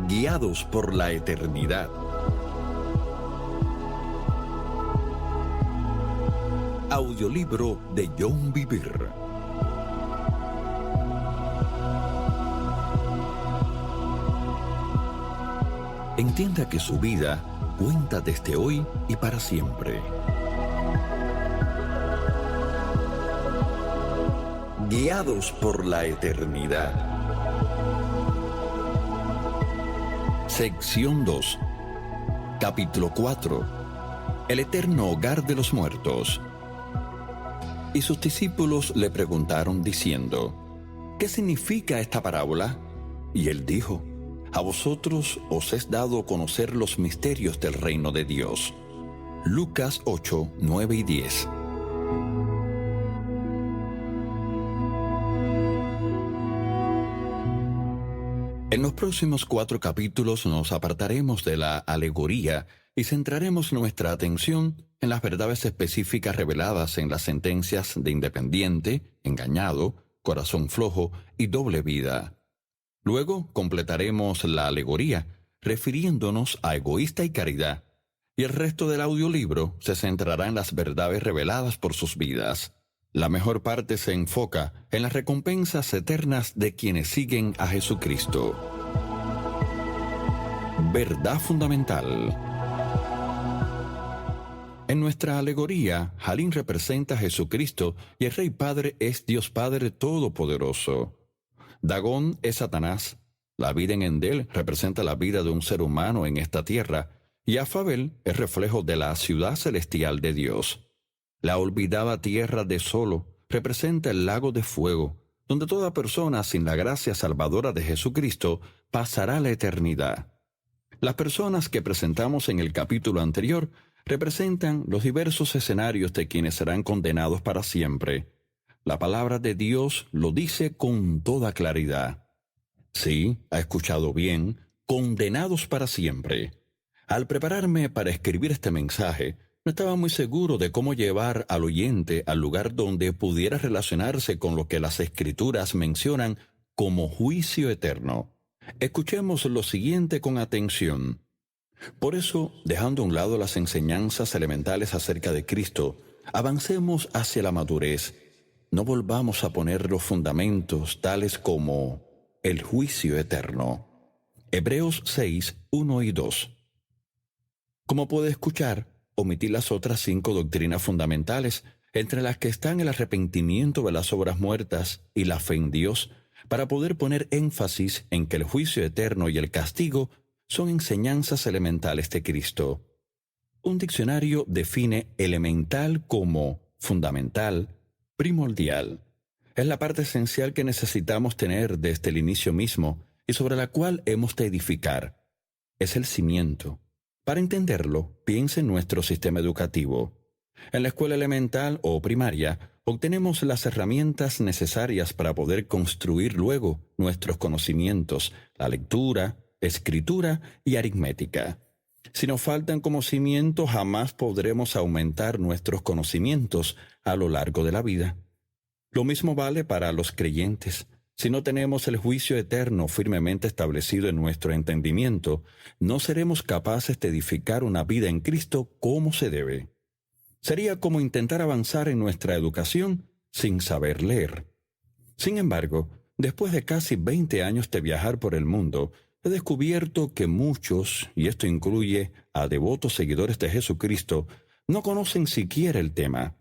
Guiados por la eternidad. Audiolibro de John Bevere. Entienda que su vida cuenta desde hoy y para siempre. Guiados por la eternidad. Sección 2. Capítulo 4. El eterno hogar de los muertos. Y sus discípulos le preguntaron diciendo: ¿qué significa esta parábola? Y él dijo: a vosotros os es dado conocer los misterios del reino de Dios. Lucas 8, 9 y 10. En los próximos 4 capítulos nos apartaremos de la alegoría y centraremos nuestra atención en las verdades específicas reveladas en las sentencias de independiente, engañado, corazón flojo y doble vida. Luego completaremos la alegoría, refiriéndonos a egoísta y caridad, y el resto del audiolibro se centrará en las verdades reveladas por sus vidas. La mejor parte se enfoca en las recompensas eternas de quienes siguen a Jesucristo. Verdad fundamental. En nuestra alegoría, Jalín representa a Jesucristo y el Rey Padre es Dios Padre Todopoderoso. Dagón es Satanás. La vida en Endel representa la vida de un ser humano en esta tierra, y Afabel es reflejo de la ciudad celestial de Dios. La olvidada tierra de Solo representa el lago de fuego, donde toda persona sin la gracia salvadora de Jesucristo pasará la eternidad. Las personas que presentamos en el capítulo anterior representan los diversos escenarios de quienes serán condenados para siempre. La palabra de Dios lo dice con toda claridad. Sí, ha escuchado bien, condenados para siempre. Al prepararme para escribir este mensaje, no estaba muy seguro de cómo llevar al oyente al lugar donde pudiera relacionarse con lo que las Escrituras mencionan como juicio eterno. Escuchemos lo siguiente con atención. Por eso, dejando a un lado las enseñanzas elementales acerca de Cristo, avancemos hacia la madurez. No volvamos a poner los fundamentos tales como el juicio eterno. Hebreos 6, 1 y 2. Como puede escuchar, omití las otras 5 doctrinas fundamentales, entre las que están el arrepentimiento de las obras muertas y la fe en Dios, para poder poner énfasis en que el juicio eterno y el castigo son enseñanzas elementales de Cristo. Un diccionario define elemental como fundamental, primordial. Es la parte esencial que necesitamos tener desde el inicio mismo y sobre la cual hemos de edificar. Es el cimiento. Para entenderlo, piense en nuestro sistema educativo. En la escuela elemental o primaria, obtenemos las herramientas necesarias para poder construir luego nuestros conocimientos, la lectura, escritura y aritmética. Si nos faltan conocimientos, jamás podremos aumentar nuestros conocimientos a lo largo de la vida. Lo mismo vale para los creyentes. Si no tenemos el juicio eterno firmemente establecido en nuestro entendimiento, no seremos capaces de edificar una vida en Cristo como se debe. Sería como intentar avanzar en nuestra educación sin saber leer. Sin embargo, después de casi 20 años de viajar por el mundo, he descubierto que muchos, y esto incluye a devotos seguidores de Jesucristo, no conocen siquiera el tema.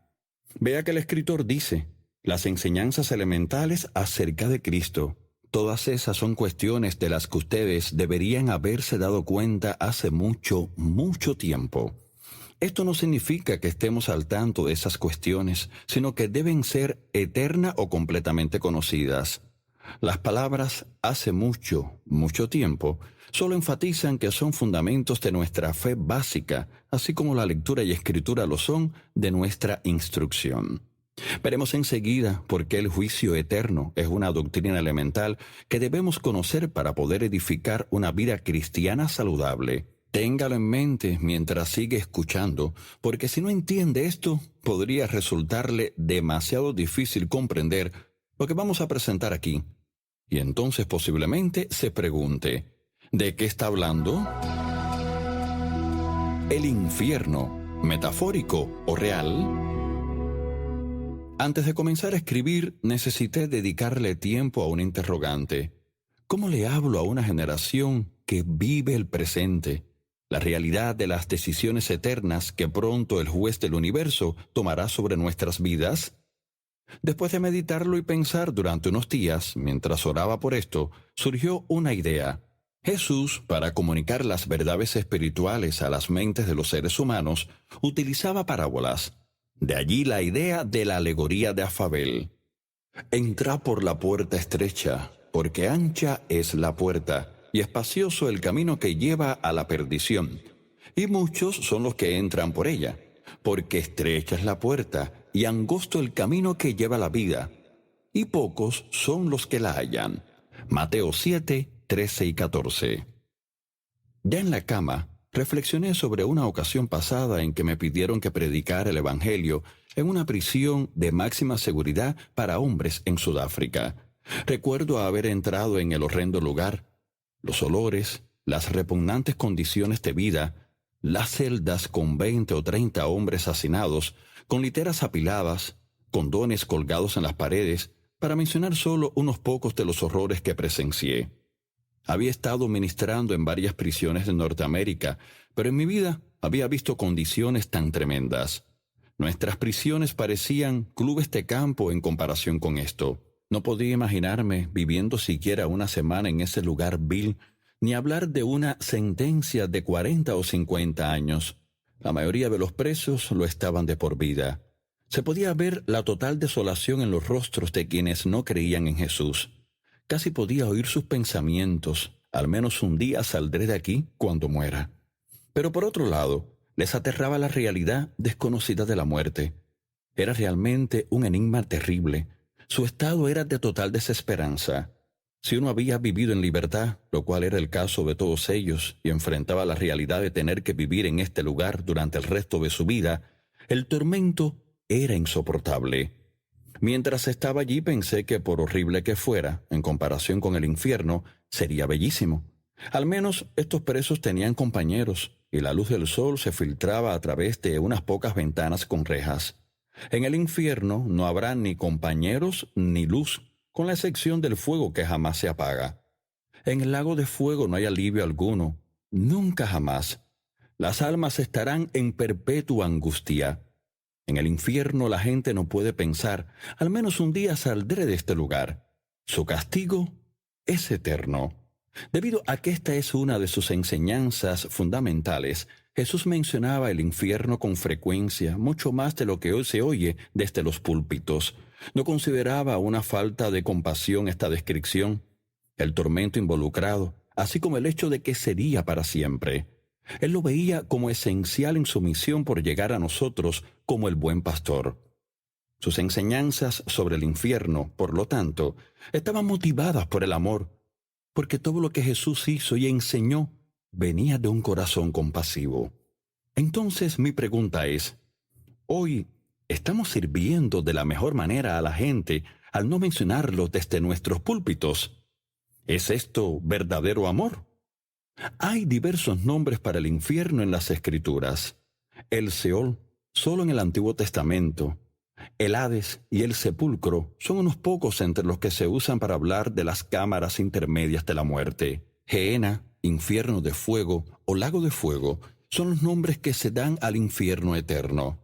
Vea que el escritor dice: las enseñanzas elementales acerca de Cristo. Todas esas son cuestiones de las que ustedes deberían haberse dado cuenta hace mucho, mucho tiempo. Esto no significa que estemos al tanto de esas cuestiones, sino que deben ser eterna o completamente conocidas. Las palabras «hace mucho, mucho tiempo» solo enfatizan que son fundamentos de nuestra fe básica, así como la lectura y escritura lo son de nuestra instrucción. Veremos enseguida por qué el juicio eterno es una doctrina elemental que debemos conocer para poder edificar una vida cristiana saludable. Téngalo en mente mientras sigue escuchando, porque si no entiende esto, podría resultarle demasiado difícil comprender lo que vamos a presentar aquí. Y entonces posiblemente se pregunte, ¿De qué está hablando? ¿El infierno, metafórico o real? Antes de comenzar a escribir, necesité dedicarle tiempo a un interrogante. ¿Cómo le hablo a una generación que vive el presente, la realidad de las decisiones eternas que pronto el juez del universo tomará sobre nuestras vidas? Después de meditarlo y pensar durante unos días, mientras oraba por esto, surgió una idea. Jesús, para comunicar las verdades espirituales a las mentes de los seres humanos, utilizaba parábolas. De allí la idea de la alegoría de Afabel. Entra por la puerta estrecha, porque ancha es la puerta, y espacioso el camino que lleva a la perdición. Y muchos son los que entran por ella, porque estrecha es la puerta, y angosto el camino que lleva a la vida, y pocos son los que la hallan. Mateo 7, 13 y 14. Ya en la cama, reflexioné sobre una ocasión pasada en que me pidieron que predicara el Evangelio en una prisión de máxima seguridad para hombres en Sudáfrica. Recuerdo haber entrado en el horrendo lugar. Los olores, las repugnantes condiciones de vida, las celdas con 20 o 30 hombres hacinados, con literas apiladas, condones colgados en las paredes, para mencionar solo unos pocos de los horrores que presencié. Había estado ministrando en varias prisiones de Norteamérica, pero en mi vida había visto condiciones tan tremendas. Nuestras prisiones parecían clubes de campo en comparación con esto. No podía imaginarme viviendo siquiera una semana en ese lugar vil, ni hablar de una sentencia de 40 o 50 años. La mayoría de los presos lo estaban de por vida. Se podía ver la total desolación en los rostros de quienes no creían en Jesús. Casi podía oír sus pensamientos. Al menos un día saldré de aquí cuando muera. Pero por otro lado, les aterraba la realidad desconocida de la muerte. Era realmente un enigma terrible. Su estado era de total desesperanza. Si uno había vivido en libertad, lo cual era el caso de todos ellos, y enfrentaba la realidad de tener que vivir en este lugar durante el resto de su vida, el tormento era insoportable. Mientras estaba allí pensé que por horrible que fuera, en comparación con el infierno, sería bellísimo. Al menos estos presos tenían compañeros, y la luz del sol se filtraba a través de unas pocas ventanas con rejas. En el infierno no habrá ni compañeros ni luz, con la excepción del fuego que jamás se apaga. En el lago de fuego no hay alivio alguno, nunca jamás. Las almas estarán en perpetua angustia. En el infierno la gente no puede pensar, al menos un día saldré de este lugar. Su castigo es eterno. Debido a que esta es una de sus enseñanzas fundamentales, Jesús mencionaba el infierno con frecuencia, mucho más de lo que hoy se oye desde los púlpitos. No consideraba una falta de compasión esta descripción, el tormento involucrado, así como el hecho de que sería para siempre. Él lo veía como esencial en su misión por llegar a nosotros como el buen pastor. Sus enseñanzas sobre el infierno, por lo tanto, estaban motivadas por el amor, porque todo lo que Jesús hizo y enseñó venía de un corazón compasivo. Entonces mi pregunta es, ¿hoy estamos sirviendo de la mejor manera a la gente al no mencionarlo desde nuestros púlpitos? ¿Es esto verdadero amor? Hay diversos nombres para el infierno en las Escrituras. El Seol, solo en el Antiguo Testamento. El Hades y el sepulcro son unos pocos entre los que se usan para hablar de las cámaras intermedias de la muerte. Gehenna, infierno de fuego o lago de fuego son los nombres que se dan al infierno eterno.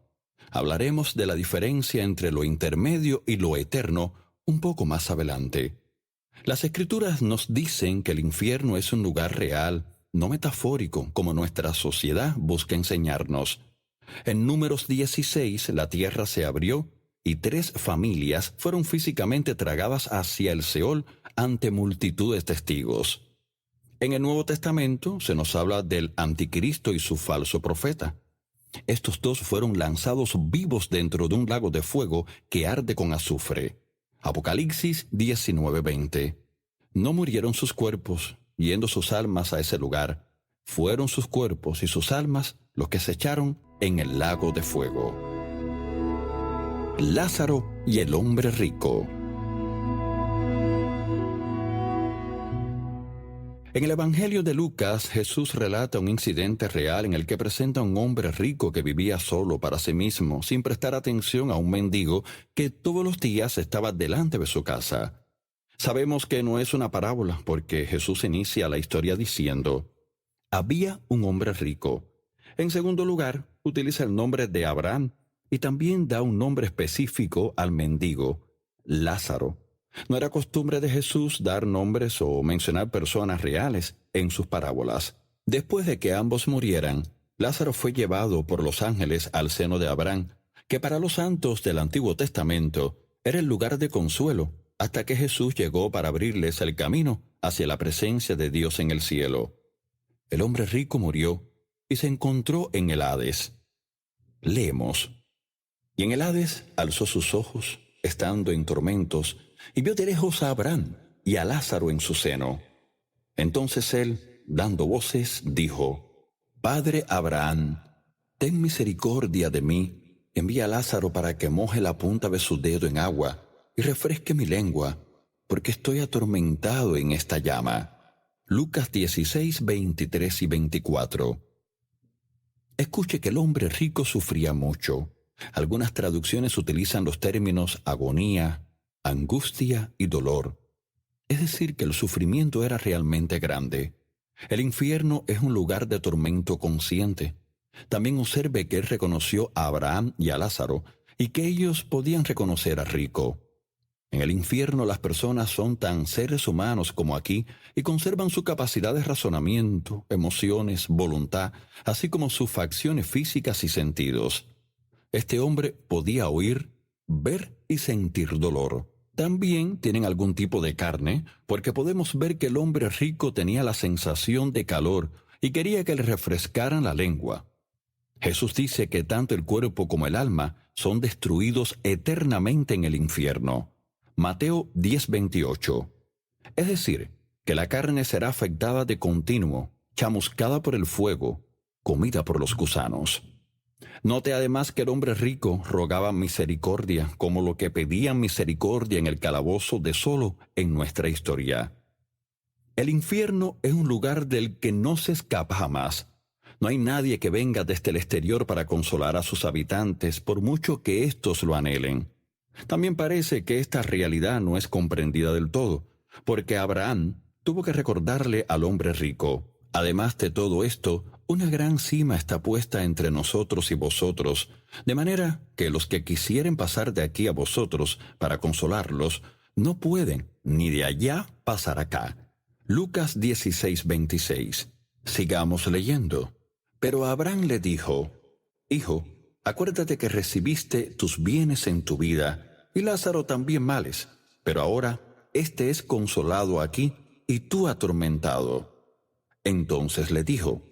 Hablaremos de la diferencia entre lo intermedio y lo eterno un poco más adelante. Las Escrituras nos dicen que el infierno es un lugar real, no metafórico, como nuestra sociedad busca enseñarnos. En Números 16, la tierra se abrió y 3 familias fueron físicamente tragadas hacia el Seol ante multitud de testigos. En el Nuevo Testamento se nos habla del anticristo y su falso profeta. Estos 2 fueron lanzados vivos dentro de un lago de fuego que arde con azufre. Apocalipsis 19:20. No murieron sus cuerpos, yendo sus almas a ese lugar. Fueron sus cuerpos y sus almas los que se echaron en el lago de fuego. Lázaro y el hombre rico. En el Evangelio de Lucas, Jesús relata un incidente real en el que presenta a un hombre rico que vivía solo para sí mismo, sin prestar atención a un mendigo que todos los días estaba delante de su casa. Sabemos que no es una parábola porque Jesús inicia la historia diciendo: había un hombre rico. En segundo lugar, utiliza el nombre de Abraham y también da un nombre específico al mendigo, Lázaro. No era costumbre de Jesús dar nombres o mencionar personas reales en sus parábolas. Después de que ambos murieran, Lázaro fue llevado por los ángeles al seno de Abraham, que para los santos del Antiguo Testamento era el lugar de consuelo, hasta que Jesús llegó para abrirles el camino hacia la presencia de Dios en el cielo. El hombre rico murió y se encontró en el Hades. Leemos: y en el Hades alzó sus ojos, estando en tormentos, y vio de lejos a Abraham y a Lázaro en su seno. Entonces él, dando voces, dijo: Padre Abraham, ten misericordia de mí, envía a Lázaro para que moje la punta de su dedo en agua y refresque mi lengua, porque estoy atormentado en esta llama. Lucas 16, 23 y 24. Escuche que el hombre rico sufría mucho. Algunas traducciones utilizan los términos agonía, angustia y dolor. Es decir, que el sufrimiento era realmente grande. El infierno es un lugar de tormento consciente. También observe que él reconoció a Abraham y a Lázaro y que ellos podían reconocer al rico. En el infierno las personas son tan seres humanos como aquí y conservan su capacidad de razonamiento, emociones, voluntad, así como sus facciones físicas y sentidos. Este hombre podía oír, ver y sentir dolor. También tienen algún tipo de carne, porque podemos ver que el hombre rico tenía la sensación de calor y quería que le refrescaran la lengua. Jesús dice que tanto el cuerpo como el alma son destruidos eternamente en el infierno. Mateo 10:28. Es decir, que la carne será afectada de continuo, chamuscada por el fuego, comida por los gusanos. Note además que el hombre rico rogaba misericordia, como lo que pedían misericordia en el calabozo de Solo en nuestra historia. El infierno es un lugar del que no se escapa jamás. No hay nadie que venga desde el exterior para consolar a sus habitantes, por mucho que éstos lo anhelen. También parece que esta realidad no es comprendida del todo, porque Abraham tuvo que recordarle al hombre rico: además de todo esto, una gran cima está puesta entre nosotros y vosotros, de manera que los que quisieren pasar de aquí a vosotros para consolarlos, no pueden, ni de allá pasar acá. Lucas 16:26. Sigamos leyendo. Pero Abraham le dijo: Hijo, acuérdate que recibiste tus bienes en tu vida, y Lázaro también males, pero ahora éste es consolado aquí, y tú atormentado. Entonces le dijo: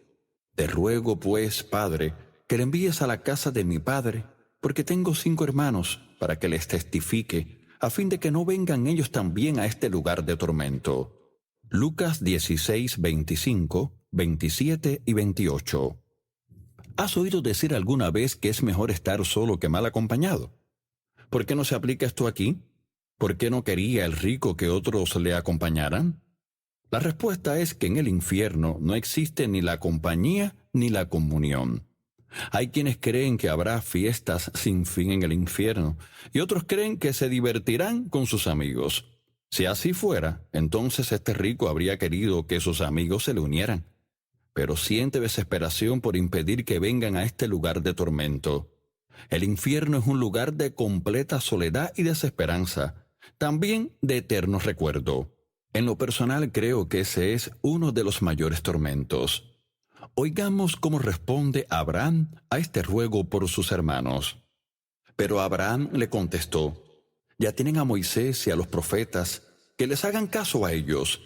Te ruego pues, Padre, que le envíes a la casa de mi padre, porque tengo 5 hermanos, para que les testifique, a fin de que no vengan ellos también a este lugar de tormento. Lucas 16, 25, 27 y 28. ¿Has oído decir alguna vez que es mejor estar solo que mal acompañado? ¿Por qué no se aplica esto aquí? ¿Por qué no quería el rico que otros le acompañaran? La respuesta es que en el infierno no existe ni la compañía ni la comunión. Hay quienes creen que habrá fiestas sin fin en el infierno, y otros creen que se divertirán con sus amigos. Si así fuera, entonces este rico habría querido que sus amigos se le unieran, pero siente desesperación por impedir que vengan a este lugar de tormento. El infierno es un lugar de completa soledad y desesperanza, también de eterno recuerdo. En lo personal creo que ese es uno de los mayores tormentos. Oigamos cómo responde Abraham a este ruego por sus hermanos. Pero Abraham le contestó: Ya tienen a Moisés y a los profetas, que les hagan caso a ellos.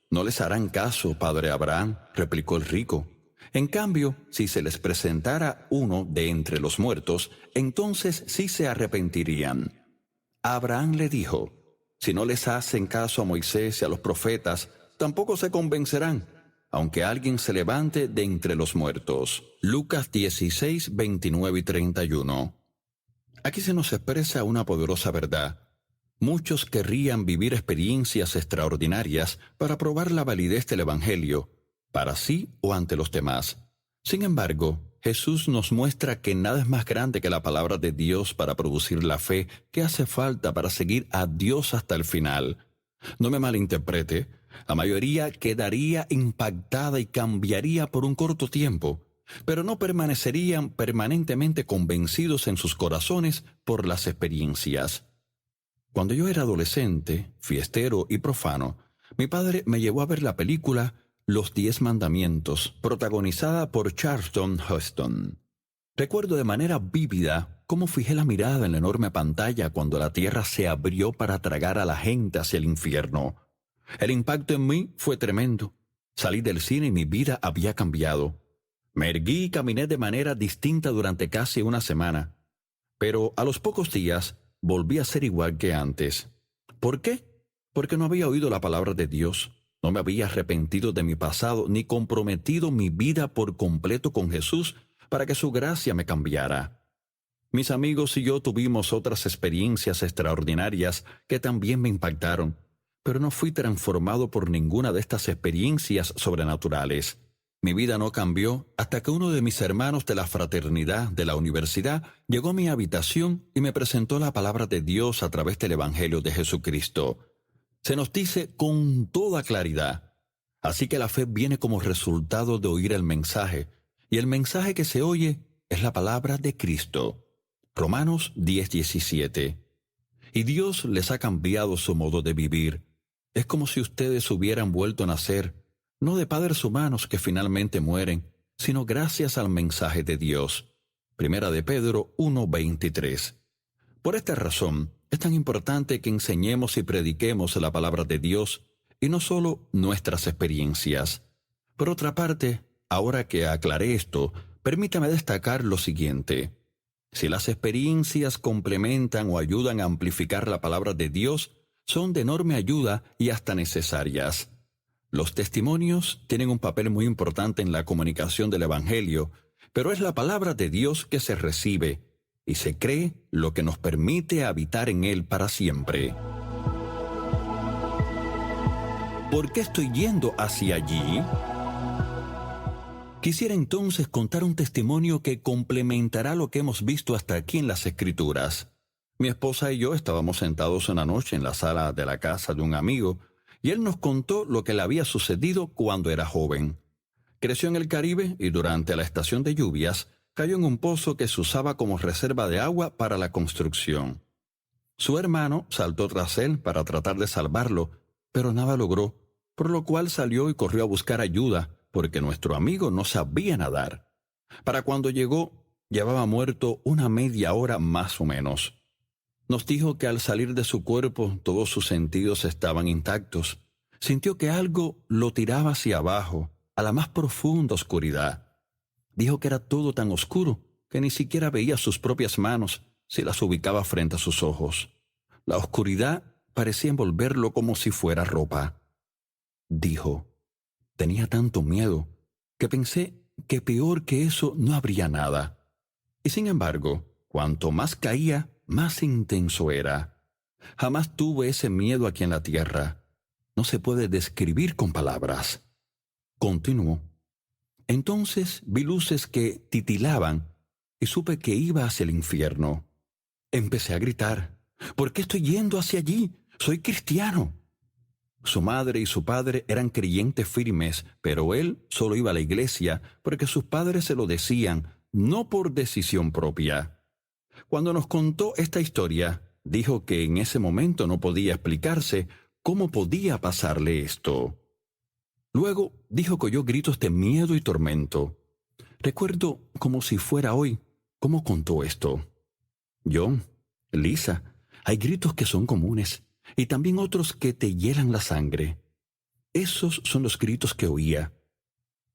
No les harán caso, padre Abraham, replicó el rico. En cambio, si se les presentara uno de entre los muertos, entonces sí se arrepentirían. Abraham le dijo: Si no les hacen caso a Moisés y a los profetas, tampoco se convencerán, aunque alguien se levante de entre los muertos. Lucas 16, 29 y 31. Aquí se nos expresa una poderosa verdad. Muchos querrían vivir experiencias extraordinarias para probar la validez del Evangelio, para sí o ante los demás. Sin embargo, Jesús nos muestra que nada es más grande que la palabra de Dios para producir la fe que hace falta para seguir a Dios hasta el final. No me malinterprete, la mayoría quedaría impactada y cambiaría por un corto tiempo, pero no permanecerían permanentemente convencidos en sus corazones por las experiencias. Cuando yo era adolescente, fiestero y profano, mi padre me llevó a ver la película Los 10 Mandamientos, protagonizada por Charlton Heston. Recuerdo de manera vívida cómo fijé la mirada en la enorme pantalla cuando la tierra se abrió para tragar a la gente hacia el infierno. El impacto en mí fue tremendo. Salí del cine y mi vida había cambiado. Me erguí y caminé de manera distinta durante casi una semana. Pero a los pocos días volví a ser igual que antes. ¿Por qué? Porque no había oído la palabra de Dios. No me había arrepentido de mi pasado ni comprometido mi vida por completo con Jesús para que su gracia me cambiara. Mis amigos y yo tuvimos otras experiencias extraordinarias que también me impactaron, pero no fui transformado por ninguna de estas experiencias sobrenaturales. Mi vida no cambió hasta que uno de mis hermanos de la fraternidad de la universidad llegó a mi habitación y me presentó la palabra de Dios a través del Evangelio de Jesucristo. Se nos dice con toda claridad. Así que la fe viene como resultado de oír el mensaje, y el mensaje que se oye es la palabra de Cristo. Romanos 10:17. Y Dios les ha cambiado su modo de vivir. Es como si ustedes hubieran vuelto a nacer, no de padres humanos que finalmente mueren, sino gracias al mensaje de Dios. Primera de Pedro 1:23. Por esta razón, es tan importante que enseñemos y prediquemos la palabra de Dios y no solo nuestras experiencias. Por otra parte, ahora que aclaré esto, permítame destacar lo siguiente. Si las experiencias complementan o ayudan a amplificar la palabra de Dios, son de enorme ayuda y hasta necesarias. Los testimonios tienen un papel muy importante en la comunicación del Evangelio, pero es la palabra de Dios que se recibe y se cree lo que nos permite habitar en Él para siempre. ¿Por qué estoy yendo hacia allí? Quisiera entonces contar un testimonio que complementará lo que hemos visto hasta aquí en las Escrituras. Mi esposa y yo estábamos sentados una noche en la sala de la casa de un amigo, y él nos contó lo que le había sucedido cuando era joven. Creció en el Caribe y durante la estación de lluvias cayó en un pozo que se usaba como reserva de agua para la construcción. Su hermano saltó tras él para tratar de salvarlo, pero nada logró, por lo cual salió y corrió a buscar ayuda, porque nuestro amigo no sabía nadar. Para cuando llegó, llevaba muerto una media hora más o menos. Nos dijo que al salir de su cuerpo todos sus sentidos estaban intactos. Sintió que algo lo tiraba hacia abajo, a la más profunda oscuridad. Dijo que era todo tan oscuro que ni siquiera veía sus propias manos si las ubicaba frente a sus ojos. La oscuridad parecía envolverlo como si fuera ropa. Dijo, tenía tanto miedo que pensé que peor que eso no habría nada. Y sin embargo, cuanto más caía, más intenso era. Jamás tuve ese miedo aquí en la tierra. No se puede describir con palabras. Continuó. Entonces vi luces que titilaban y supe que iba hacia el infierno. Empecé a gritar, ¿por qué estoy yendo hacia allí? Soy cristiano. Su madre y su padre eran creyentes firmes, pero él solo iba a la iglesia porque sus padres se lo decían, no por decisión propia. Cuando nos contó esta historia, dijo que en ese momento no podía explicarse cómo podía pasarle esto. Luego dijo que oyó gritos de miedo y tormento. Recuerdo como si fuera hoy cómo contó esto. John, Lisa, hay gritos que son comunes y también otros que te hielan la sangre. Esos son los gritos que oía.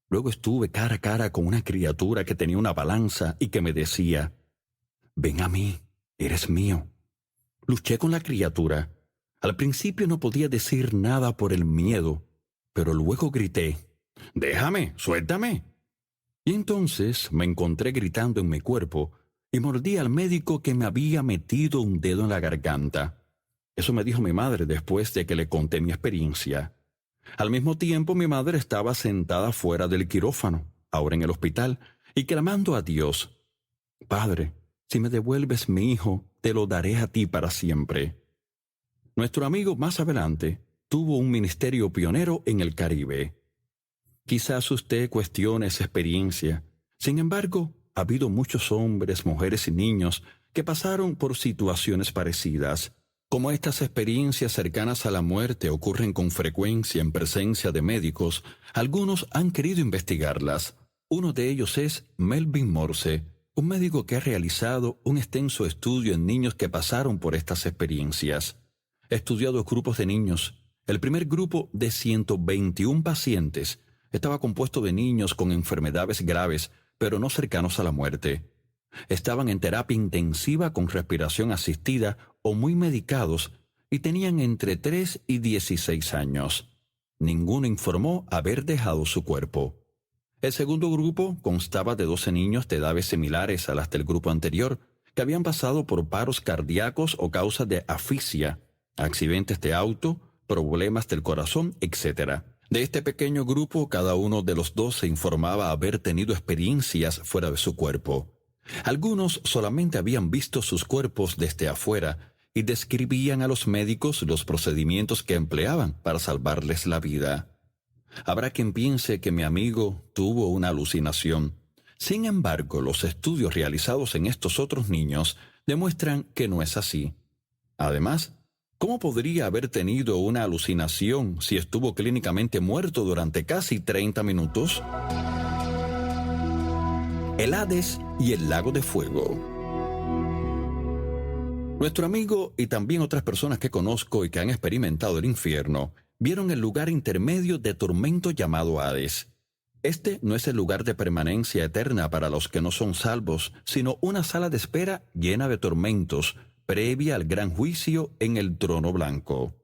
Luego estuve cara a cara con una criatura que tenía una balanza y que me decía, «Ven a mí, eres mío». Luché con la criatura. Al principio no podía decir nada por el miedo, pero luego grité, «Déjame, suéltame». Y entonces me encontré gritando en mi cuerpo y mordí al médico que me había metido un dedo en la garganta. Eso me dijo mi madre después de que le conté mi experiencia. Al mismo tiempo, mi madre estaba sentada fuera del quirófano, ahora en el hospital, y clamando a Dios: Padre, si me devuelves mi hijo, te lo daré a ti para siempre. Nuestro amigo más adelante tuvo un ministerio pionero en el Caribe. Quizás usted cuestione esa experiencia. Sin embargo, ha habido muchos hombres, mujeres y niños que pasaron por situaciones parecidas. Como estas experiencias cercanas a la muerte ocurren con frecuencia en presencia de médicos, algunos han querido investigarlas. Uno de ellos es Melvin Morse, un médico que ha realizado un extenso estudio en niños que pasaron por estas experiencias. Estudió a 2 grupos de niños. El primer grupo, de 121 pacientes, estaba compuesto de niños con enfermedades graves, pero no cercanos a la muerte. Estaban en terapia intensiva con respiración asistida o muy medicados y tenían entre 3 y 16 años. Ninguno informó haber dejado su cuerpo. El segundo grupo constaba de 12 niños de edades similares a las del grupo anterior, que habían pasado por paros cardíacos o causas de asfixia, accidentes de auto, problemas del corazón, etc. De este pequeño grupo, cada uno de los 12 informaba haber tenido experiencias fuera de su cuerpo. Algunos solamente habían visto sus cuerpos desde afuera y describían a los médicos los procedimientos que empleaban para salvarles la vida. Habrá quien piense que mi amigo tuvo una alucinación. Sin embargo, los estudios realizados en estos otros niños demuestran que no es así. Además, ¿cómo podría haber tenido una alucinación si estuvo clínicamente muerto durante casi 30 minutos? El Hades y el lago de fuego. Nuestro amigo y también otras personas que conozco y que han experimentado el infierno vieron el lugar intermedio de tormento llamado Hades. Este no es el lugar de permanencia eterna para los que no son salvos, sino una sala de espera llena de tormentos, previa al gran juicio en el trono blanco.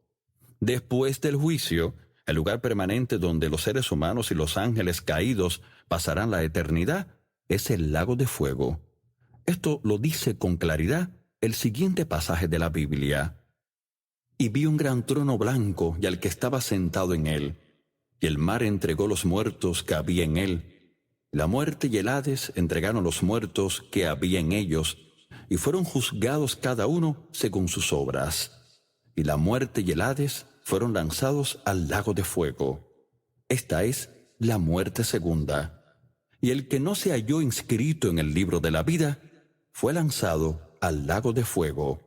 Después del juicio, el lugar permanente donde los seres humanos y los ángeles caídos pasarán la eternidad es el lago de fuego. Esto lo dice con claridad el siguiente pasaje de la Biblia. Y vi un gran trono blanco y al que estaba sentado en él, y el mar entregó los muertos que había en él. La muerte y el Hades entregaron los muertos que había en ellos, y fueron juzgados cada uno según sus obras. Y la muerte y el Hades fueron lanzados al lago de fuego. Esta es la muerte segunda. Y el que no se halló inscrito en el libro de la vida fue lanzado al lago de fuego.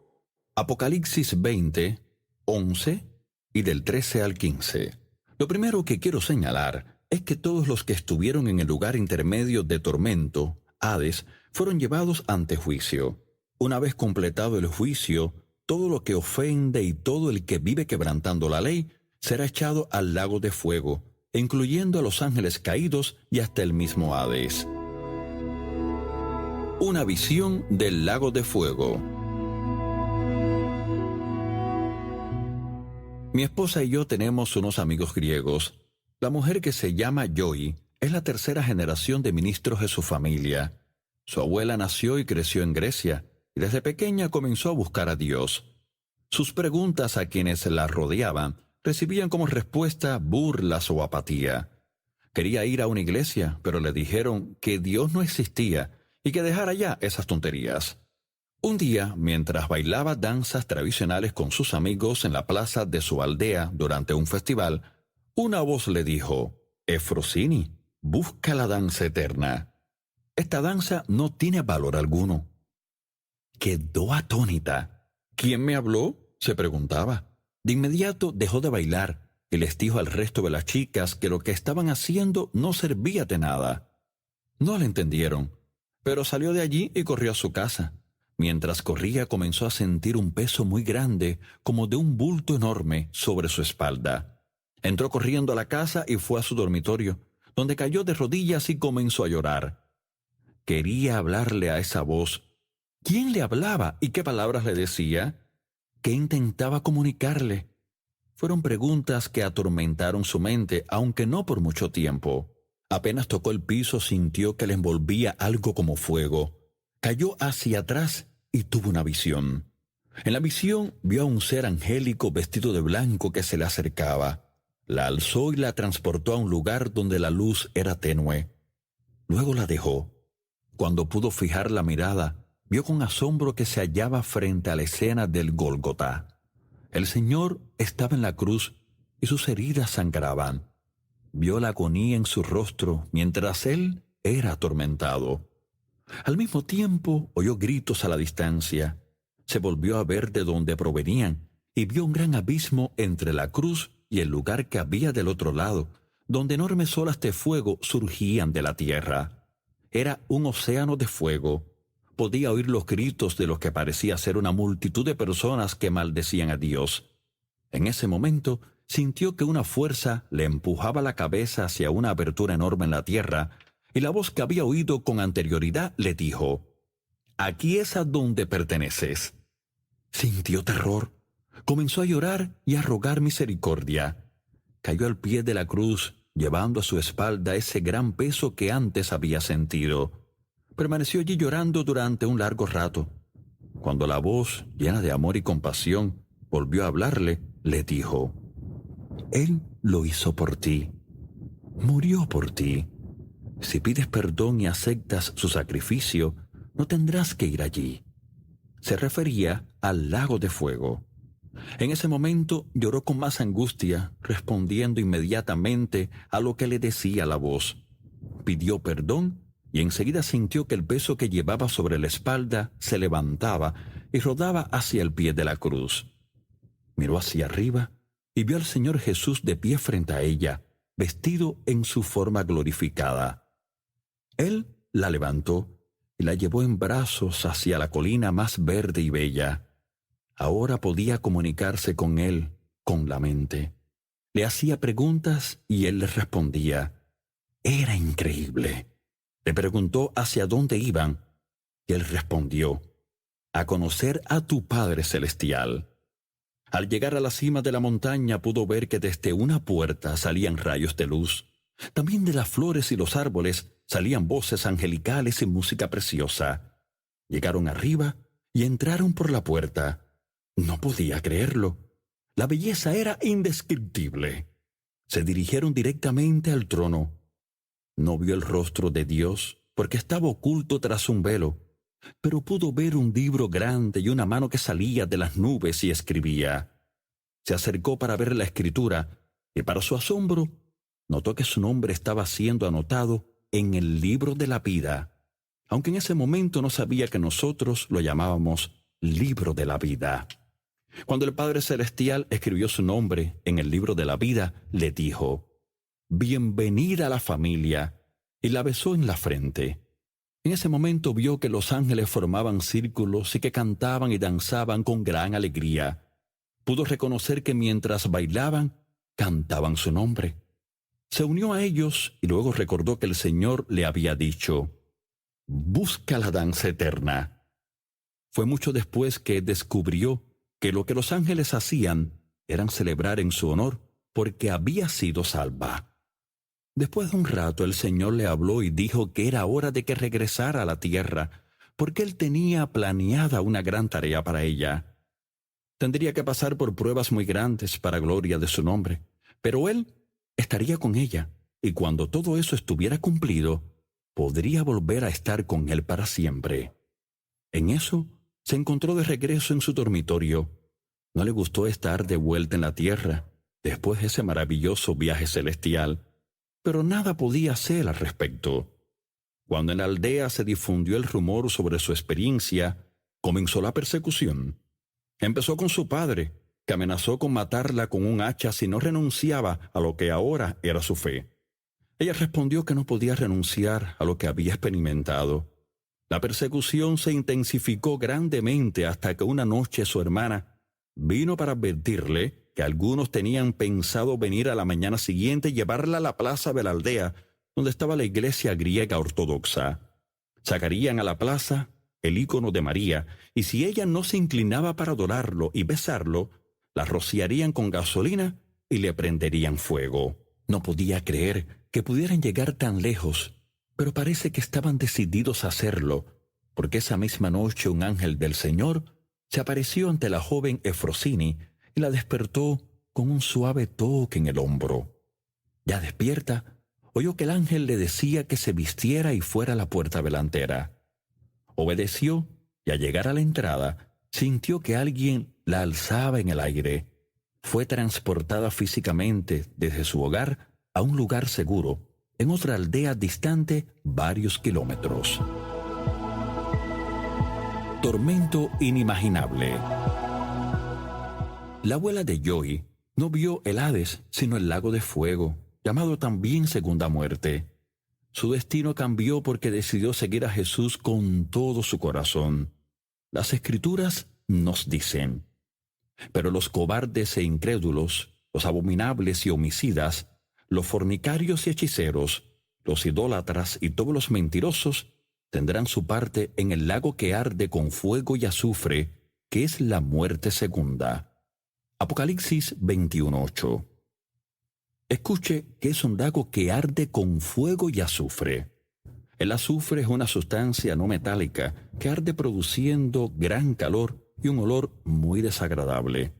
Apocalipsis 20, 11 y del 13 al 15. Lo primero que quiero señalar es que todos los que estuvieron en el lugar intermedio de tormento, Hades, fueron llevados ante juicio. Una vez completado el juicio, todo lo que ofende y todo el que vive quebrantando la ley será echado al lago de fuego, incluyendo a los ángeles caídos y hasta el mismo Hades. Una visión del lago de fuego. Mi esposa y yo tenemos unos amigos griegos. La mujer, que se llama Joy, es la tercera generación de ministros de su familia. Su abuela nació y creció en Grecia, y desde pequeña comenzó a buscar a Dios. Sus preguntas a quienes la rodeaban recibían como respuesta burlas o apatía. Quería ir a una iglesia, pero le dijeron que Dios no existía y que dejara ya esas tonterías. Un día, mientras bailaba danzas tradicionales con sus amigos en la plaza de su aldea durante un festival, una voz le dijo: «Efrosini, busca la danza eterna. Esta danza no tiene valor alguno». Quedó atónita. «¿Quién me habló?», se preguntaba. De inmediato dejó de bailar y les dijo al resto de las chicas que lo que estaban haciendo no servía de nada. No le entendieron, pero salió de allí y corrió a su casa. Mientras corría, comenzó a sentir un peso muy grande, como de un bulto enorme, sobre su espalda. Entró corriendo a la casa y fue a su dormitorio, donde cayó de rodillas y comenzó a llorar. Quería hablarle a esa voz. ¿Quién le hablaba y qué palabras le decía? ¿Qué intentaba comunicarle? Fueron preguntas que atormentaron su mente, aunque no por mucho tiempo. Apenas tocó el piso, sintió que le envolvía algo como fuego. Cayó hacia atrás y tuvo una visión. En la visión vio a un ser angélico vestido de blanco que se le acercaba. La alzó y la transportó a un lugar donde la luz era tenue. Luego la dejó. Cuando pudo fijar la mirada, vio con asombro que se hallaba frente a la escena del Gólgota. El Señor estaba en la cruz y sus heridas sangraban. Vio la agonía en su rostro mientras él era atormentado. Al mismo tiempo oyó gritos a la distancia. Se volvió a ver de dónde provenían y vio un gran abismo entre la cruz y el lugar que había del otro lado, donde enormes olas de fuego surgían de la tierra. Era un océano de fuego. Podía oír los gritos de los que parecía ser una multitud de personas que maldecían a Dios. En ese momento sintió que una fuerza le empujaba la cabeza hacia una abertura enorme en la tierra, y la voz que había oído con anterioridad le dijo: «Aquí es a donde perteneces». Sintió terror. Comenzó a llorar y a rogar misericordia. Cayó al pie de la cruz, llevando a su espalda ese gran peso que antes había sentido. Permaneció allí llorando durante un largo rato. Cuando la voz, llena de amor y compasión, volvió a hablarle, le dijo: «Él lo hizo por ti. Murió por ti. Si pides perdón y aceptas su sacrificio, no tendrás que ir allí». Se refería al lago de fuego. En ese momento lloró con más angustia, respondiendo inmediatamente a lo que le decía la voz. Pidió perdón y enseguida sintió que el peso que llevaba sobre la espalda se levantaba y rodaba hacia el pie de la cruz. Miró hacia arriba y vio al Señor Jesús de pie frente a ella, vestido en su forma glorificada. Él la levantó y la llevó en brazos hacia la colina más verde y bella. Ahora podía comunicarse con él con la mente. Le hacía preguntas y él les respondía. Era increíble. Le preguntó hacia dónde iban y él respondió: a conocer a tu Padre Celestial. Al llegar a la cima de la montaña pudo ver que desde una puerta salían rayos de luz. También de las flores y los árboles salían voces angelicales y música preciosa. Llegaron arriba y entraron por la puerta. No podía creerlo. La belleza era indescriptible. Se dirigieron directamente al trono. No vio el rostro de Dios porque estaba oculto tras un velo, pero pudo ver un libro grande y una mano que salía de las nubes y escribía. Se acercó para ver la escritura y para su asombro notó que su nombre estaba siendo anotado en el libro de la vida, aunque en ese momento no sabía que nosotros lo llamábamos libro de la vida. Cuando el Padre Celestial escribió su nombre en el libro de la vida, le dijo: «Bienvenida a la familia», y la besó en la frente. En ese momento vio que los ángeles formaban círculos y que cantaban y danzaban con gran alegría. Pudo reconocer que mientras bailaban, cantaban su nombre. Se unió a ellos y luego recordó que el Señor le había dicho: «Busca la danza eterna». Fue mucho después que descubrió que lo que los ángeles hacían eran celebrar en su honor porque había sido salva. Después de un rato el Señor le habló y dijo que era hora de que regresara a la tierra, porque Él tenía planeada una gran tarea para ella. Tendría que pasar por pruebas muy grandes para gloria de su nombre, pero Él estaría con ella, y cuando todo eso estuviera cumplido, podría volver a estar con Él para siempre. En eso se encontró de regreso en su dormitorio. No le gustó estar de vuelta en la tierra después de ese maravilloso viaje celestial, pero nada podía hacer al respecto. Cuando en la aldea se difundió el rumor sobre su experiencia, comenzó la persecución. Empezó con su padre, que amenazó con matarla con un hacha si no renunciaba a lo que ahora era su fe. Ella respondió que no podía renunciar a lo que había experimentado. La persecución se intensificó grandemente hasta que una noche su hermana vino para advertirle que algunos tenían pensado venir a la mañana siguiente y llevarla a la plaza de la aldea, donde estaba la iglesia griega ortodoxa. Sacarían a la plaza el ícono de María, y si ella no se inclinaba para adorarlo y besarlo, la rociarían con gasolina y le prenderían fuego. No podía creer que pudieran llegar tan lejos, pero parece que estaban decididos a hacerlo, porque esa misma noche un ángel del Señor se apareció ante la joven Efrosini y la despertó con un suave toque en el hombro. Ya despierta, oyó que el ángel le decía que se vistiera y fuera a la puerta delantera. Obedeció y al llegar a la entrada, sintió que alguien la alzaba en el aire. Fue transportada físicamente desde su hogar a un lugar seguro, en otra aldea distante varios kilómetros. Tormento inimaginable. La abuela de Joy no vio el Hades, sino el lago de fuego, llamado también Segunda Muerte. Su destino cambió porque decidió seguir a Jesús con todo su corazón. Las Escrituras nos dicen: pero los cobardes e incrédulos, los abominables y homicidas, los fornicarios y hechiceros, los idólatras y todos los mentirosos tendrán su parte en el lago que arde con fuego y azufre, que es la muerte segunda. Apocalipsis 21:8. Escuche que es un lago que arde con fuego y azufre. El azufre es una sustancia no metálica que arde produciendo gran calor y un olor muy desagradable.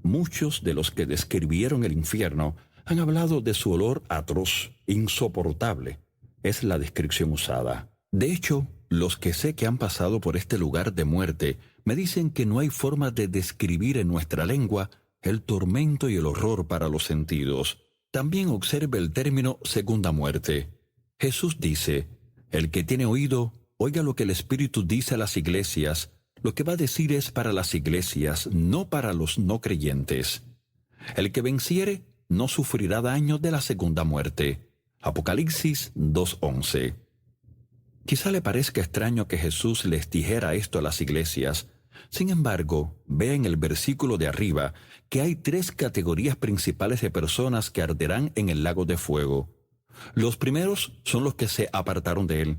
Muchos de los que describieron el infierno han hablado de su olor atroz, insoportable. Es la descripción usada. De hecho, los que sé que han pasado por este lugar de muerte me dicen que no hay forma de describir en nuestra lengua el tormento y el horror para los sentidos. También observe el término segunda muerte. Jesús dice: el que tiene oído, oiga lo que el Espíritu dice a las iglesias. Lo que va a decir es para las iglesias, no para los no creyentes. El que venciere no sufrirá daño de la segunda muerte. Apocalipsis 2:11. Quizá le parezca extraño que Jesús les dijera esto a las iglesias. Sin embargo, vea en el versículo de arriba que hay 3 categorías principales de personas que arderán en el lago de fuego. Los primeros son los que se apartaron de él.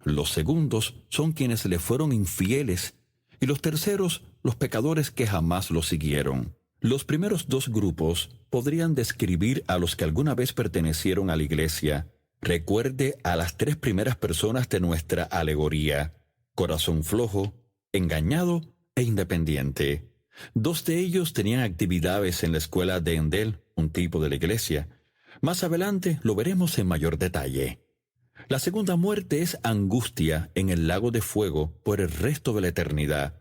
Los segundos son quienes le fueron infieles. Y los terceros, los pecadores que jamás lo siguieron. Los primeros 2 grupos podrían describir a los que alguna vez pertenecieron a la iglesia. Recuerde a las 3 primeras personas de nuestra alegoría: corazón flojo, engañado e independiente. 2 de ellos tenían actividades en la escuela de Endel, un tipo de la iglesia. Más adelante lo veremos en mayor detalle. La segunda muerte es angustia en el lago de fuego por el resto de la eternidad.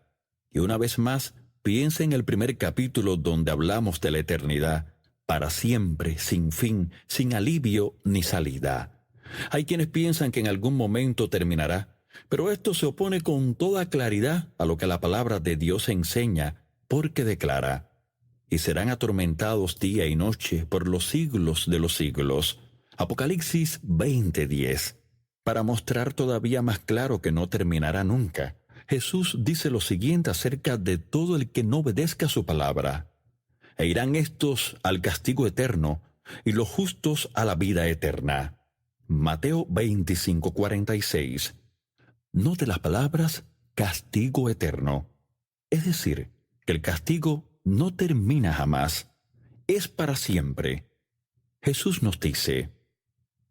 Y una vez más, piensa en el primer capítulo donde hablamos de la eternidad, para siempre, sin fin, sin alivio ni salida. Hay quienes piensan que en algún momento terminará, pero esto se opone con toda claridad a lo que la palabra de Dios enseña, porque declara: y serán atormentados día y noche por los siglos de los siglos. Apocalipsis 20:10. Para mostrar todavía más claro que no terminará nunca, Jesús dice lo siguiente acerca de todo el que no obedezca su palabra: e irán estos al castigo eterno, y los justos a la vida eterna. Mateo 25:46. Note las palabras castigo eterno. Es decir, que el castigo no termina jamás, es para siempre. Jesús nos dice: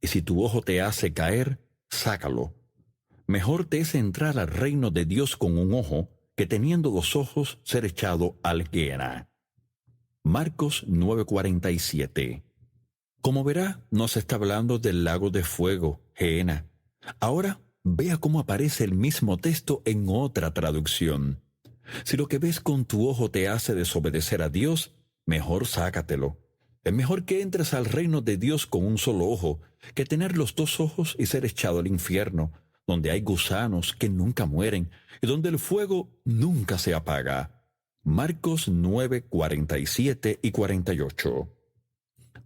y si tu ojo te hace caer, sácalo. Mejor te es entrar al reino de Dios con un ojo, que teniendo 2 ojos ser echado al Gehenna. Marcos 9:47. Como verá, nos está hablando del lago de fuego, Gehenna. Ahora, vea cómo aparece el mismo texto en otra traducción. Si lo que ves con tu ojo te hace desobedecer a Dios, mejor sácatelo. Es mejor que entres al reino de Dios con un solo ojo, que tener los 2 ojos y ser echado al infierno, donde hay gusanos que nunca mueren y donde el fuego nunca se apaga. Marcos 9:47 y 48.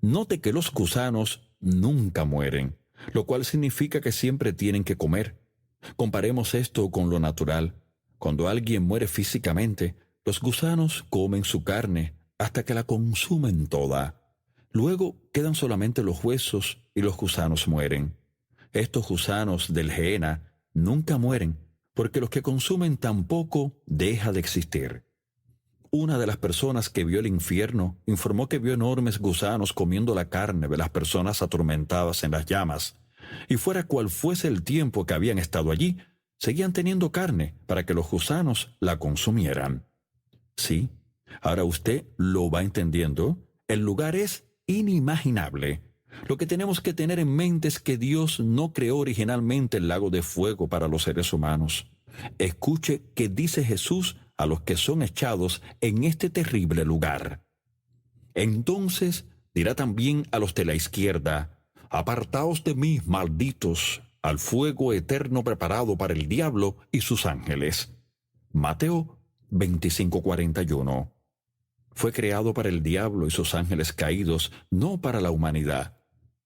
Note que los gusanos nunca mueren, lo cual significa que siempre tienen que comer. Comparemos esto con lo natural. Cuando alguien muere físicamente, los gusanos comen su carne hasta que la consumen toda. Luego quedan solamente los huesos y los gusanos mueren. Estos gusanos del Gehenna nunca mueren, porque los que consumen tampoco deja de existir. Una de las personas que vio el infierno informó que vio enormes gusanos comiendo la carne de las personas atormentadas en las llamas, y fuera cual fuese el tiempo que habían estado allí, seguían teniendo carne para que los gusanos la consumieran. Sí, ahora usted lo va entendiendo. El lugar es inimaginable. Lo que tenemos que tener en mente es que Dios no creó originalmente el lago de fuego para los seres humanos. Escuche qué dice Jesús a los que son echados en este terrible lugar. Entonces dirá también a los de la izquierda: apartaos de mí, malditos, al fuego eterno preparado para el diablo y sus ángeles. Mateo 25:41. Fue creado para el diablo y sus ángeles caídos, no para la humanidad.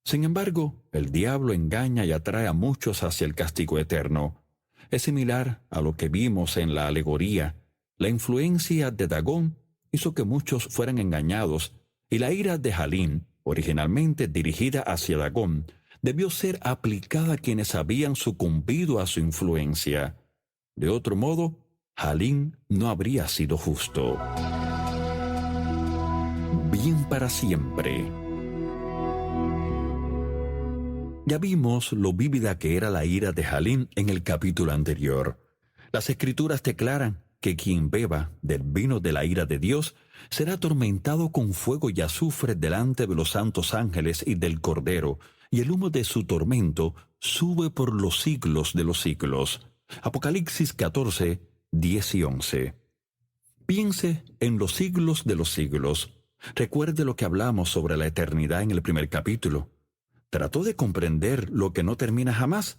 Sin embargo, el diablo engaña y atrae a muchos hacia el castigo eterno. Es similar a lo que vimos en la alegoría. La influencia de Dagón hizo que muchos fueran engañados, y la ira de Jalín, originalmente dirigida hacia Dagón, debió ser aplicada a quienes habían sucumbido a su influencia. De otro modo, Jalín no habría sido justo. Bien para siempre. Ya vimos lo vívida que era la ira de Jalín en el capítulo anterior. Las Escrituras declaran que quien beba del vino de la ira de Dios será atormentado con fuego y azufre delante de los santos ángeles y del Cordero, y el humo de su tormento sube por los siglos de los siglos. Apocalipsis 14, 10 y 11. Piense en los siglos de los siglos. Recuerde lo que hablamos sobre la eternidad en el primer capítulo. ¿Trató de comprender lo que no termina jamás?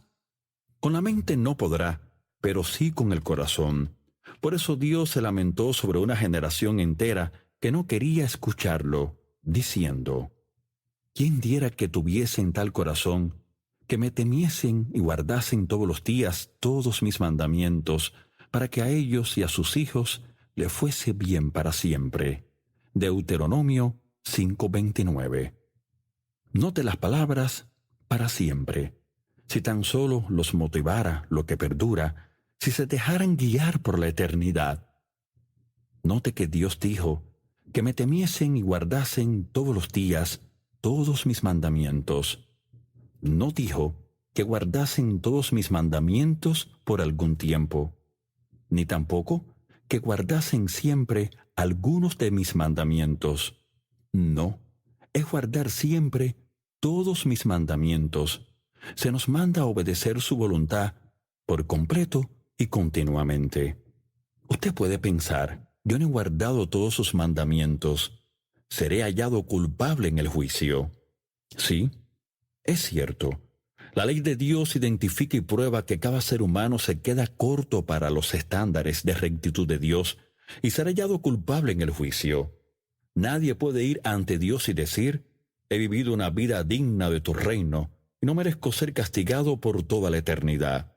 Con la mente no podrá, pero sí con el corazón. Por eso Dios se lamentó sobre una generación entera que no quería escucharlo, diciendo: ¿quién diera que tuviesen tal corazón, que me temiesen y guardasen todos los días todos mis mandamientos, para que a ellos y a sus hijos le fuese bien para siempre? Deuteronomio 5:29. Note las palabras para siempre. Si tan solo los motivara lo que perdura, si se dejaran guiar por la eternidad. Note que Dios dijo que me temiesen y guardasen todos los días todos mis mandamientos. No dijo que guardasen todos mis mandamientos por algún tiempo, ni tampoco que guardasen siempre algunos de mis mandamientos. No, es guardar siempre todos mis mandamientos. Se nos manda a obedecer su voluntad por completo y continuamente. Usted puede pensar: yo no he guardado todos sus mandamientos, seré hallado culpable en el juicio. Sí, es cierto. La ley de Dios identifica y prueba que cada ser humano se queda corto para los estándares de rectitud de Dios y será hallado culpable en el juicio. Nadie puede ir ante Dios y decir: he vivido una vida digna de tu reino y no merezco ser castigado por toda la eternidad.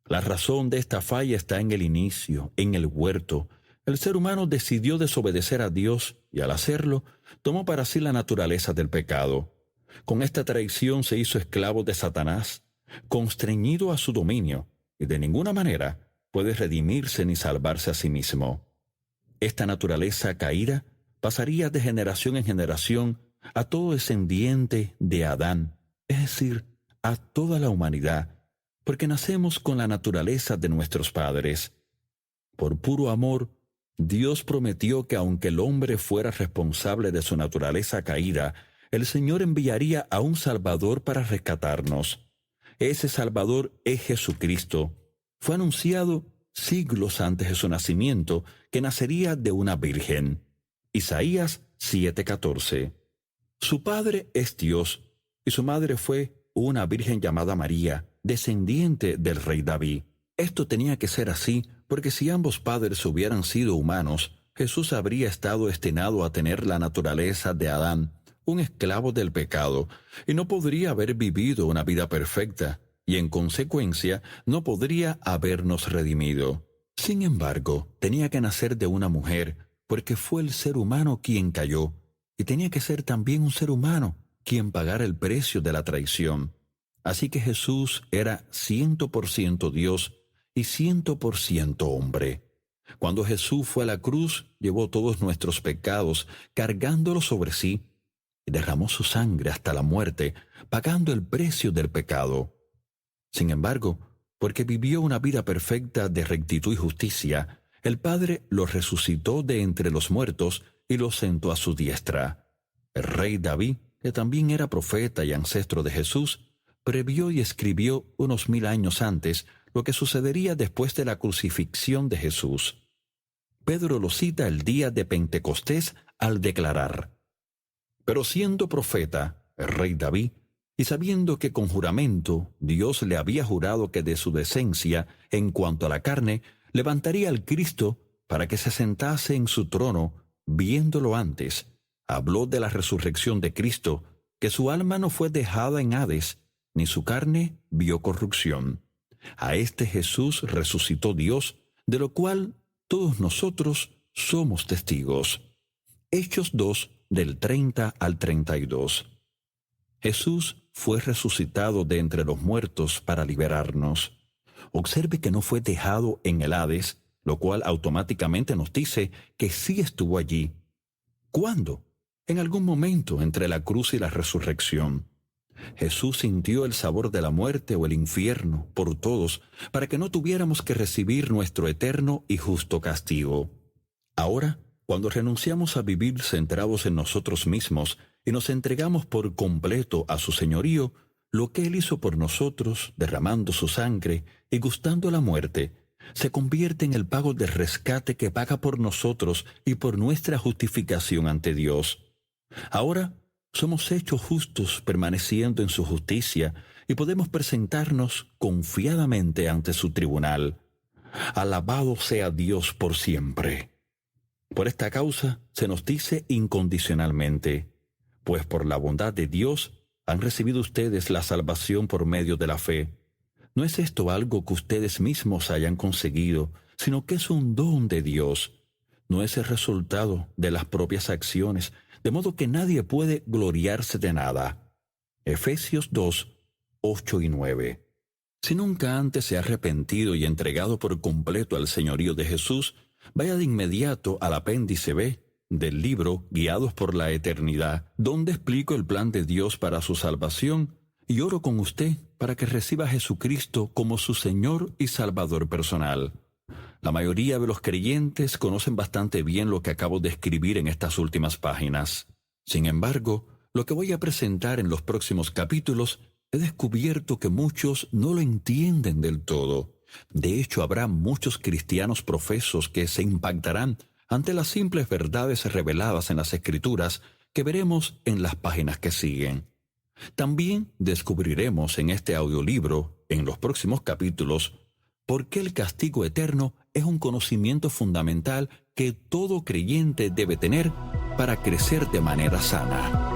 La razón de esta falla está en el inicio, en el huerto. El ser humano decidió desobedecer a Dios y al hacerlo, tomó para sí la naturaleza del pecado. Con esta traición se hizo esclavo de Satanás, constreñido a su dominio, y de ninguna manera puede redimirse ni salvarse a sí mismo. Esta naturaleza caída pasaría de generación en generación a todo descendiente de Adán, es decir, a toda la humanidad, porque nacemos con la naturaleza de nuestros padres. Por puro amor, Dios prometió que aunque el hombre fuera responsable de su naturaleza caída, el Señor enviaría a un Salvador para rescatarnos. Ese Salvador es Jesucristo. Fue anunciado siglos antes de su nacimiento que nacería de una virgen. Isaías 7:14. Su padre es Dios, y su madre fue una virgen llamada María, descendiente del rey David. Esto tenía que ser así, porque si ambos padres hubieran sido humanos, Jesús habría estado destinado a tener la naturaleza de Adán, un esclavo del pecado, y no podría haber vivido una vida perfecta, y en consecuencia no podría habernos redimido. Sin embargo, tenía que nacer de una mujer, porque fue el ser humano quien cayó, y tenía que ser también un ser humano quien pagara el precio de la traición. Así que Jesús era 100% Dios y 100% hombre. Cuando Jesús fue a la cruz, llevó todos nuestros pecados, cargándolos sobre sí, y derramó su sangre hasta la muerte, pagando el precio del pecado. Sin embargo, porque vivió una vida perfecta de rectitud y justicia, el Padre lo resucitó de entre los muertos y lo sentó a su diestra. El rey David, que también era profeta y ancestro de Jesús, previó y escribió unos 1000 años antes lo que sucedería después de la crucifixión de Jesús. Pedro lo cita el día de Pentecostés al declarar: «Pero siendo profeta, el rey David, y sabiendo que con juramento Dios le había jurado que de su decencia, en cuanto a la carne, levantaría al Cristo para que se sentase en su trono, viéndolo antes, habló de la resurrección de Cristo, que su alma no fue dejada en Hades, ni su carne vio corrupción. A este Jesús resucitó Dios, de lo cual todos nosotros somos testigos». Hechos 2, del 30 al 32. Jesús fue resucitado de entre los muertos para liberarnos. Observe que no fue dejado en el Hades, lo cual automáticamente nos dice que sí estuvo allí. ¿Cuándo? En algún momento entre la cruz y la resurrección. Jesús sintió el sabor de la muerte o el infierno por todos, para que no tuviéramos que recibir nuestro eterno y justo castigo. Ahora, cuando renunciamos a vivir centrados en nosotros mismos y nos entregamos por completo a su señorío, lo que Él hizo por nosotros, derramando su sangre y gustando la muerte, se convierte en el pago del rescate que paga por nosotros y por nuestra justificación ante Dios. Ahora somos hechos justos permaneciendo en su justicia y podemos presentarnos confiadamente ante su tribunal. Alabado sea Dios por siempre. Por esta causa se nos dice incondicionalmente: pues por la bondad de Dios han recibido ustedes la salvación por medio de la fe. No es esto algo que ustedes mismos hayan conseguido, sino que es un don de Dios. No es el resultado de las propias acciones, de modo que nadie puede gloriarse de nada. Efesios 2, 8 y 9. Si nunca antes se ha arrepentido y entregado por completo al señorío de Jesús, vaya de inmediato al apéndice B del libro Guiados por la Eternidad, donde explico el plan de Dios para su salvación y oro con usted para que reciba a Jesucristo como su Señor y Salvador personal. La mayoría de los creyentes conocen bastante bien lo que acabo de escribir en estas últimas páginas. Sin embargo, lo que voy a presentar en los próximos capítulos, he descubierto que muchos no lo entienden del todo. De hecho, habrá muchos cristianos profesos que se impactarán ante las simples verdades reveladas en las Escrituras que veremos en las páginas que siguen. También descubriremos en este audiolibro, en los próximos capítulos, por qué el castigo eterno es un conocimiento fundamental que todo creyente debe tener para crecer de manera sana.